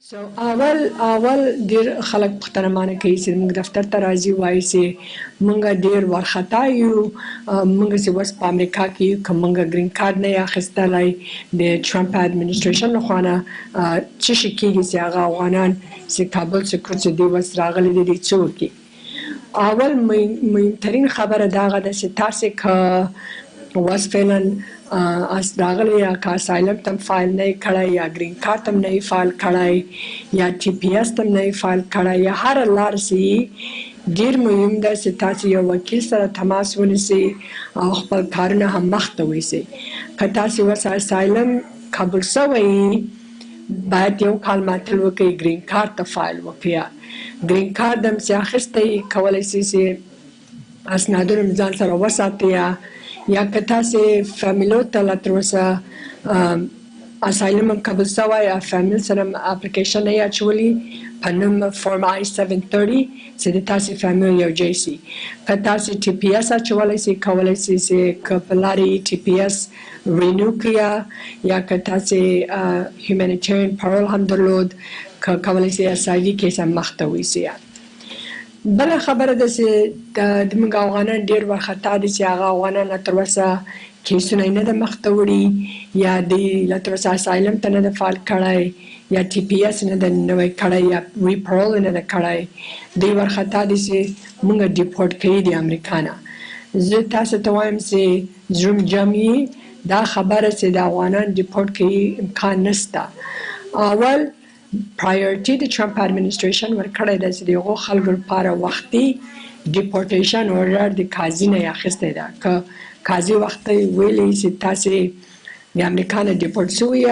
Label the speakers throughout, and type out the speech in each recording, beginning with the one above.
Speaker 1: سو اول ډیر خلک پوښتنه مانه کوي چې موږ دفتر ته راځي وایي چې موږ ډیر وارخطا یو موږ چې اوس په امریکا کې کوم موږ گرین کارت نه اخیستلای د ټرمپ اډمنسټریشن له خوا نه چې شي کېږي چې هغه افغانان چې کابل څخه چې دی اوس راغلي دي څوک اول مهمترین خبره دا ده چې تاسو که اوس فعلا as راغلی یا که اسایلم تم فایل نه کړی یا گرین کارت تم نه فایل کړی یا ټي پی اس تم نه فایل کړی یا هر لار سي ډیر مهم ده چې تاسو یو وکیل سره تماس ونیسئ او خپل کارونه هم مخته ویسئ که تاسو اوس اسایلم قبول شوی باید یو کال ماتل وکړئ گرین کارت ته فایل وکړئ گرین کارت هم چې اخیستی کولی شئ چې اسنادونه ځان سره وساتئ یا که تاسو فامیلو ته لا تر اوسه اسایلم قبول شوی یا فامیل سره اپلیکیشن یې اچولی په نوم فورم I-730 چې د تاسو فامیل یو ځای شي که تاسو ټي پی اس اچولی شئ کولی شئ چې که په لارې ټي پی اس رینیو کړئ یا که تاسو هیومانیټیرین پارول هم درلود که کولی شئ اس آی وي کیس هم مخته ویسئ بله خبره ده چې د موږ افغانان ډېر وارخطا دي چې هغه افغانان لا تر اوسه کیسونه یې نه ده مخته وړي یا دوی لا تر اوسه اسایلم ته نه ده فایل کړی یا ټي پی اس نه ده نوی کړی یا ریپرول نه ده کړی دوی وارخطا دي چې موږ ډیپورټ کوي د امریکا نه زه تاسو ته وایم چې زړه جم یې دا خبره چې د افغانان ډیپورټ کوي امکان نشته اول priority د ټرمپ اډمنسټریشن ورکړی ده چې د هغو خلکو لپاره وختي deportation order د قاضي نه اخیستی ده که قاضي وختي ویلی چې تاسې د امریکا نه ډیپورټ شوي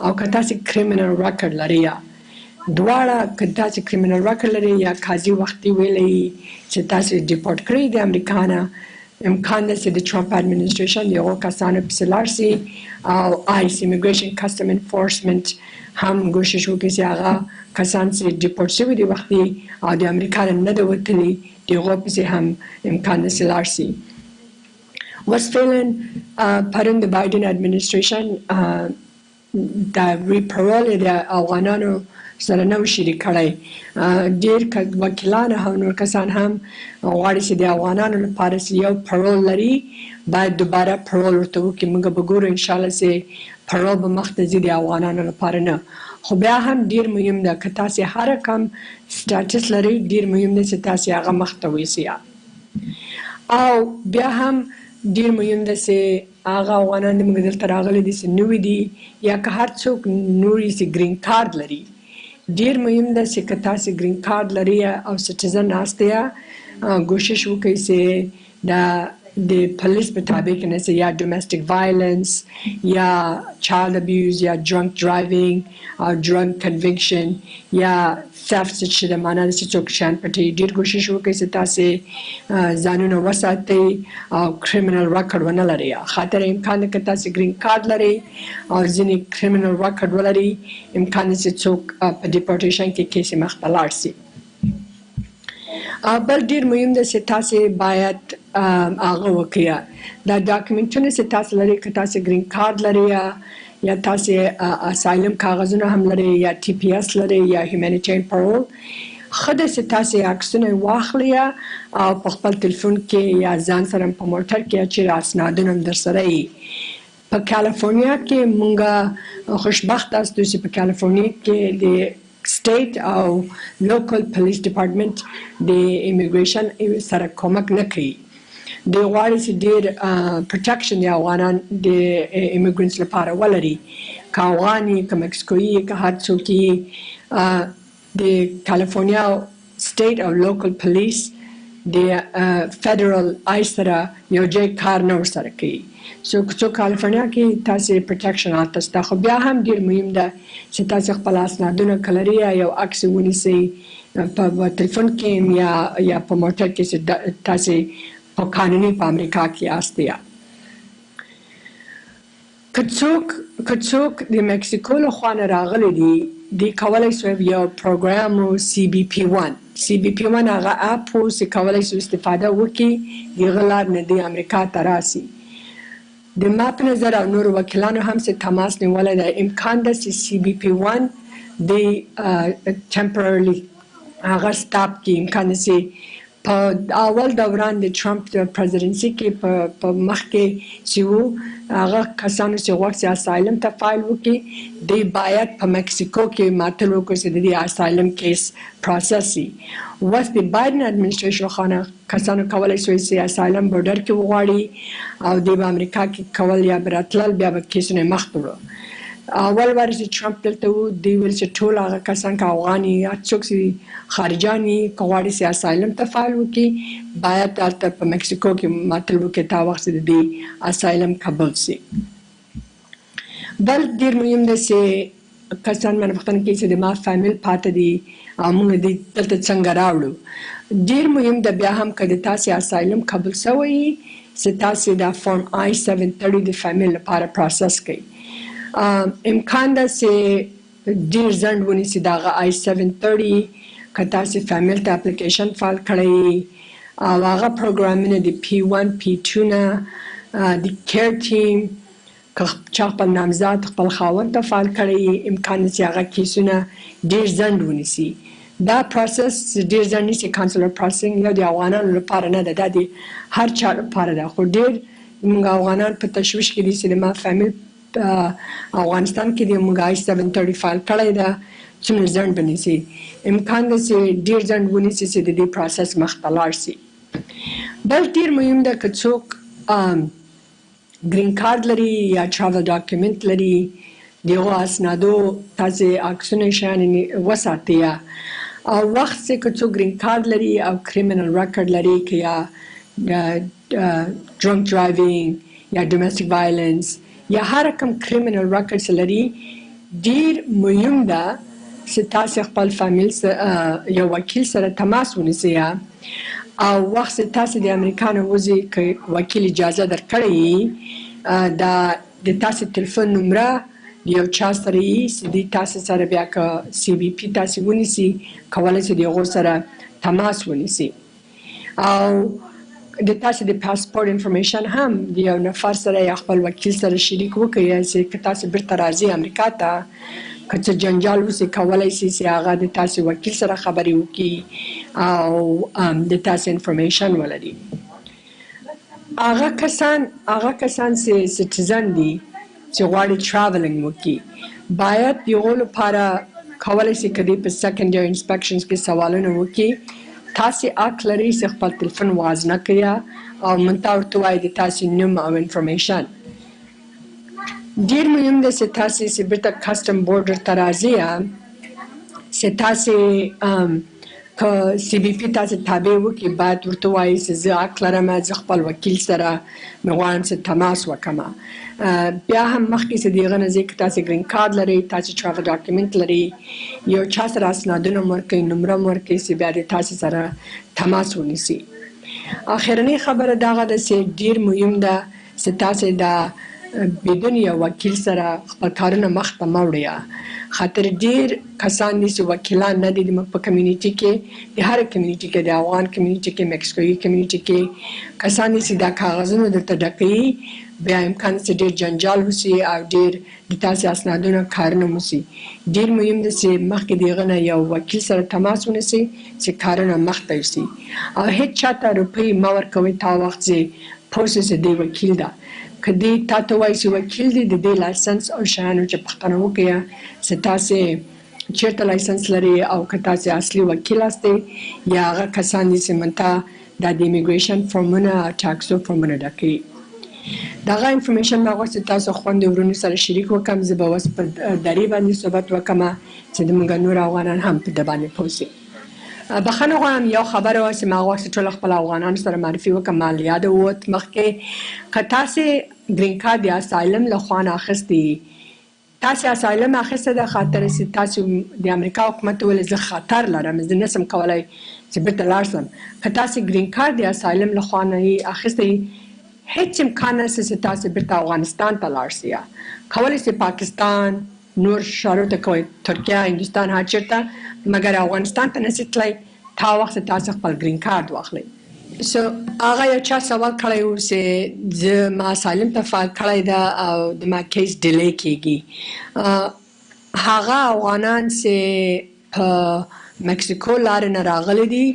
Speaker 1: او که تاسې کرمینل ریکارډ لرئ دواړه که تاسې کرمینل ریکارډ لرئ یا قاضي وختي ویلی چې تاسې ډیپورټ کړئ د امریکا نه امکان ده چې د ټرمپ اډمنسټریشن د هغو کسانو پسې لاړ شي او آیس امیګریشن کسټم انفورسمنټ هم کوشش وکړي چې هغه کسان چې ډیپورټ شوي دي وختي او د امریکا نه ده وتلي د هغو پسې هم امکان ده چې لاړ شي اوس فعلا پرون د بایډن اډمنسټریشن د ریپرول د افغانانو سره نه و شریک کړی ډېر وکیلان او نور کسان هم غواړي چې د افغانانو لپاره چې یو پرول لري باید دوباره پرول ورته وکړي موږ به ګورو انشاءالله چې پرول به مخته ځي د افغانانو لپاره نه خو بیا هم ډېر مهم ده که تاسې هر کم سټاټس لرئ ډېر مهم ده چې تاسې هغه مخته ویسئ او بیا هم ډېر مهم ده چې هغه افغانان د موږ دلته راغلي دي چې نوي دي یا که هر څوک نوري چې گرین کارت لري ډیر مهم ده چې که تاسو گرین کارت لرئ او سټیزن ناست یا کوشش وکړئ چې د پولیس مطابق نه یا ډومestic violence یا child abuse یا drunk driving او drunk conviction یا theft چې د معنا د څوک شان پټي ډیر کوشش وکړئ چې تاسو ځانونه وساتئ او criminal record ونه لرئ خاطر امکان ده که تاسو گرین کارت لرئ او ځینې criminal record ولرئ امکان ده چې څوک په deportation کې کیس مخته لاړ شي بل ډیر مهم ده چې تاسو باید هغه وکړئ دا ډاکومنټونه چې تاسو لرئ که تاسو گرین کارت لرئ یا تاسو اسایلم کاغذونه هم لرئ یا ټي پی اس لرئ یا هیومانیټیرین پارول ښه ده چې تاسو عکسونه واخلئ او په خپل تلیفون کې یا ځان سره په موټر کې چیرې اسنادونه هم درسره وي په کالیفورنیا کې موږ خوشبخته یاستو چې په کالیفورنیا کې د state او local police department د immigration سره کومک نه کوي د غواړي چې ډېر protection د افغانان د immigrants لپاره ولري که افغان یې که مکسیکوي که هر څوک یې د کالیفورنیا state او local police د federal آی سره یو ځای کار نه ورسره کوي سو کالیفورنیا کې تاسو پروټیکشن هلته شته خو بیا هم ډېر مهم ده چې تاسو خپل اسنادونه که لرئ یو عکس ونیسئ په تلیفون کې یا په موټر کې چې تاسو په قانوني په امریکا کې یاست که څوک د مکسیکو له خوا نه راغلي دي دوی کولی شو یو پروګرام CBP1 هغه اپ و چې کولی شو استفاده وکړي د هغه لار نه د امریکا ته راسي د ما په نظر او نور وکیلانو هم چې تماس نیولی دی امکان ده چې CBP1 د temporarily هغه stop کې امکان سي په اول دوران د ټرمپ د پریزیدنسي کې په مخ کې چې وو هغه کسانو چې غواړي اسایلم ته فایل وکړي دی باید په مکسیکو کې ماتل وکړي چې د اسایلم کیس پروسس شي اوس د بایدن اډمنسټریشن خانه کسانو کولای شي چې اسایلم بورډر کې وغواړي او د امریکا کې کول یا براتلل بیا به کیسونه مخ ته اول وار چې ټرمپ دلته وو دی ویل چې ټول هغه کسان که افغاني یا څوک چې خارجاني که غواړي چې اسایلم ته فایل وکړي باید هلته په مکسیکو کې ماتل وکړي تا وخت چې د دې اسایلم قبول شي بل ډېر مهم دی چې کسان باندې پوښتنه کوي چې د ما فامیل پاته دي او موږ دې دلته څنګه راوړو ډېر مهم ده بیا هم که د تاسې اسایلم قبول شوی چې تاسې دا فارم I-730 د فامیل لپاره پروسس کوي امکان ده چې ډېر ځنډ ونیسي د هغه I-730 که تاسې فامیل ته اپلیکیشن فایل کړی او هغه پروګرامونه د P1 P2 نه د کیر ټیم که چا خپل نامزد خپل خاوند ته فایل کړی امکان ده چې هغه کیسونه ډېر ځنډ ونیسي دا پروسس ډېر ځنډ نیسي کانسلر پروسسینګ یو د افغانانو لپاره نه ده دا د هر چا لپاره ده خو ډېر موږ افغانان په تشویش کې دي چې د ما فامیل افغانستان کې د موږ I-730 فایل کړی ده څومره ځنډ به نیسي امکان ده چې ډېر ځنډ ونیسي چې د دې پروسس مخ ته لاړ شي بل ډېر مهم ده که څوک ګرین کارډ لري یا ټراول ډاکومنټ لري د هغو اسنادو تاسې عکسونه شیان وساتئ او وخت چې که څوک ګرین کارډ لري او کریمینل ریکارډ لري که یا ډرنک ډرایوینګ یا ډومestic وایلنس یا هر کوم کریمینل ریکارډز لري ډېر مهم ده چې تاسې خپل فامیل یو وکیل سره تماس ونیسئ او وخت چې تاسې د امریکا نه وځئ که وکیل اجازه درکړې دا د تاسې تلیفون نمره یو چا سره یي چې دوی تاسې سره بیا که CBP تاسې ونیسي کولی شي د هغو سره تماس ونیسي او د تاسې د پاسپورت انفارمیشن هم د یو نفر سره یا خپل وکیل سره شریک وکړئ چې که تاسې بیرته راځئ امریکا ته که څه جنجال وشي کولی شي چې هغه د تاسې وکیل سره خبرې وکړي او د تاسې انفارمیشن ولري هغه کسان چې سټیزن دي چې غواړي ټراولینګ وکړي باید د هغو لپاره کولی شي که دوی په سیکنډري انسپیکشنز کې سوالونه وکړي تاسې حق لرئ چې خپل تلیفون واز نه کړئ او موږ ته ورته ووایئ د تاسې نوم او انفارمیشن ډېر مهم دی چې تاسې چې بیرته کسټم بورډر ته راځئ چې تاسې که CBP تاسې تابع وکړي باید ورته ووایئ چې زه حق لرم زه خپل وکیل سره مې غواړم چې تماس وکړم بیا هم مخکې چې د هغه نه ځای که تاسې ګرین کارډ لرئ تاسې ټراول ډاکومنټ لرئ یو چا سره اسنادونه هم ورکوئ نمره هم ورکوئ چې بیا د تاسې سره تماس ونیسي اخرنۍ خبره دغه ده چې ډېر مهم ده چې تاسې دا بدون یو وکیل سره خپل کارونه مخ ته مه وړئ خاطر ډېر کسان دي چې وکیلان نه دي زموږ په کمیونټي کې د هر کمیونټي کې د افغان کمیونټي کې مکسیکوي کمیونټي کې کسان دي چې دا کاغذونه درته ډکوي بیا امکان چې ډېر جنجال وشي او ډېر د تاسې اسنادونه کارونه وشي ډېر مهم ده چې مخکې د هغه نه یو وکیل سره تماس ونیسئ چې کارونه مخته یوسي او هېڅ چا ته روپۍ مه ورکوئ تا وخت چې پوه شئ چې دی وکیل ده که دی تا ته وایي چې وکیل دی د دې لایسنس او شیانو چې پوښتنه وکړئ چې تاسې چېرته لایسنس لرئ او که تاسې اصلي وکیل هستئ یا هغه کسان دي چې موږ ته دا د امیګریشن فارمونه او ټاکسو فارمونه ډکوي دغه انفارمیشن ما غوښتل تاسو خویندو ورونو سره شریک وکړم زه به اوس په درې باندې صحبت وکړم چې زموږ نور افغانان هم په ده باندې پوه شي بخښنه غواړم یو خبره وه چې ما غوښتل ټول خپل افغانانو سره معرفي وکړم ما له یاده ووت مخکې که تاسې ګرین کارډ د اسایلم له خوا نه اخیستی تاسې اسایلم اخیسته ده خاطر چې تاسې د امریکا حکومت وویل زه خطر لرم زه نشم کولی چې بیرته لاړ شم که تاسې ګرین کارډ د اسایلم له خوا نه یې اخیستی هیڅ امکان نشته چې تاسې بیرته افغانستان ته لاړ شئ کولی شئ پاکستان نور شهرو ته کوئ ترکیه هندوستان هر چېرته مګر افغانستان ته نشئ تللی تا وخت تاسې خپل ګرین کارډ واخلئ هغه یو چا سوال کړی و چې زه ما اسایلم ته فایل کړی ده او د ما کیس ډیلی کېږي هغه افغانان چې په مکسیکو لارې نه راغلي دي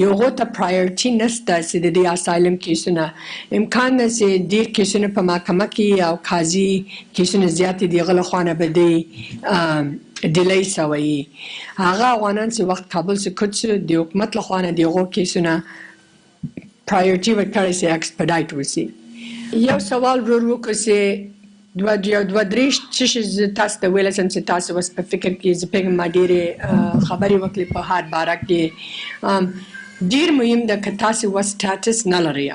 Speaker 1: یو هغو ته پرایورټي نشته چې د دې اسایلم کیسونه امکان ده چې ډېر کیسونه په محکمه کې او قاضي کیسونه زیات دي هغه له خوا نه به دی ډیلی شوی هغه افغانان چې وخت کابل څخه کوز شو د حکومت له خوا نه د هغو کیسونه پرایورټي ورکړی چې ایکسپډایټ وشي یو سوال وکړو چې دوه درې چې زه تاسو ته ویلی شم چې تاسو اوس په فکر کې زه پوهېږم ما ډېرې خبرې وکړې په هر باره کې ډېر مهم ده که تاسو اوس سټاټس نه لرئ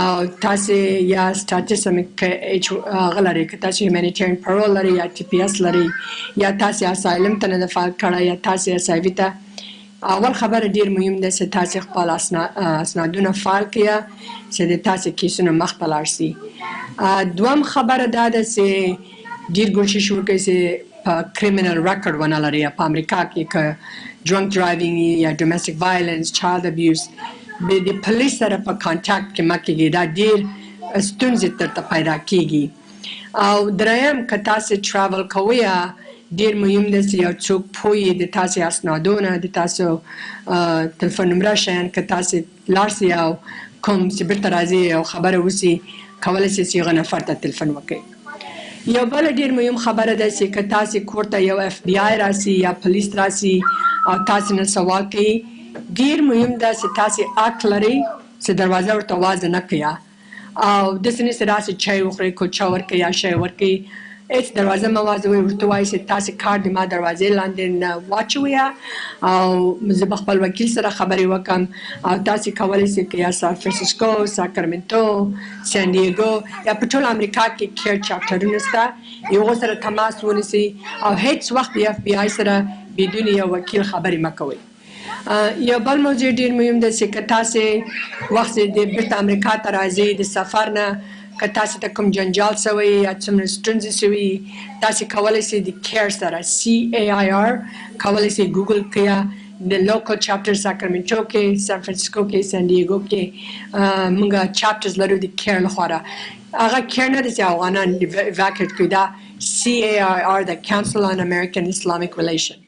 Speaker 1: او تاسو یا سټاټس هغه لرئ که تاسو هیومانیټیرین پرول لرئ یا ټي پي ایس لرئ یا تاسو اسایلم ته نه ده فایل کړی یا تاسو اسایوي ته اول خبره ډېر مهم ده چې تاسو خپل اسنادونه فایل کړئ چې د تاسو کیسونه مخته لاړ شي دوم خبره دا ده چې ډېر کوشش وکړئ چې په کریمینل ریکارډ ونه لرئ په امریکا کې که ډرنک ډرایوینګ یا ډومestic violence چایلډ ابیوز د پولیس سره په کانټاکټ کې مه کېږئ دا ډېر ستونزې درته پیدا کېږي او دریم که تاسو ټراول کوئ ډېر مهم دی چې یو څوک پوهیږي د تاسو اسنادونه د تاسو تلیفون نمره شیان که تاسو لاړ شئ او کوم چې بیرته راځي او خبره وشي کولی شئ چې هغه نفر ته تلیفون وکړئ یو بله ډېر مهم خبره ده چې که تاسو کور ته یو اف بی آی راسي یا پولیس راسي او تاسو نه سوال کوي ډېر مهم ده چې تاسو حق لرئ چې دروازه ورته وازه نه کړئ او داسې نه چې راسئ چای وخورئ کلچه ورکړئ یا شی ورکړئ هیڅ دروازه مه وازوئ ورته وایئ چې تاسو کار د ما دروازې لاندې نه واچوئ او زه به خپل وکیل سره خبرې وکړم او تاسو کولی شئ که یا سان فرانسیسکو ساکرمنټو سان دیګو یا په ټول امریکا کې کیر چاپټرونه شته یو هغو سره تماس ونیسئ او هیڅ وخت د اف بی آی سره بدون یو وکیل خبرې مه کوئ یو بل موضوع ډېر مهم ده چې که تاسو وخت د بیرته امریکا ته راځئ د سفر نه که تاسو ته کوم جنجال شوی یا څومره ستونزې شوي تاسو کولی شئ د کیر سره CAIR کولی شئ ګوګل کړئ د لوکل چاپټر ساکرمنټو کې سان فرانسیسکو کې سان دیګو کې موږ چاپټرز لرو د کیر لخوا هغه کیر نه دی چې افغانان ایواکویټ کړي دا CAIR د Council on American Islamic Relations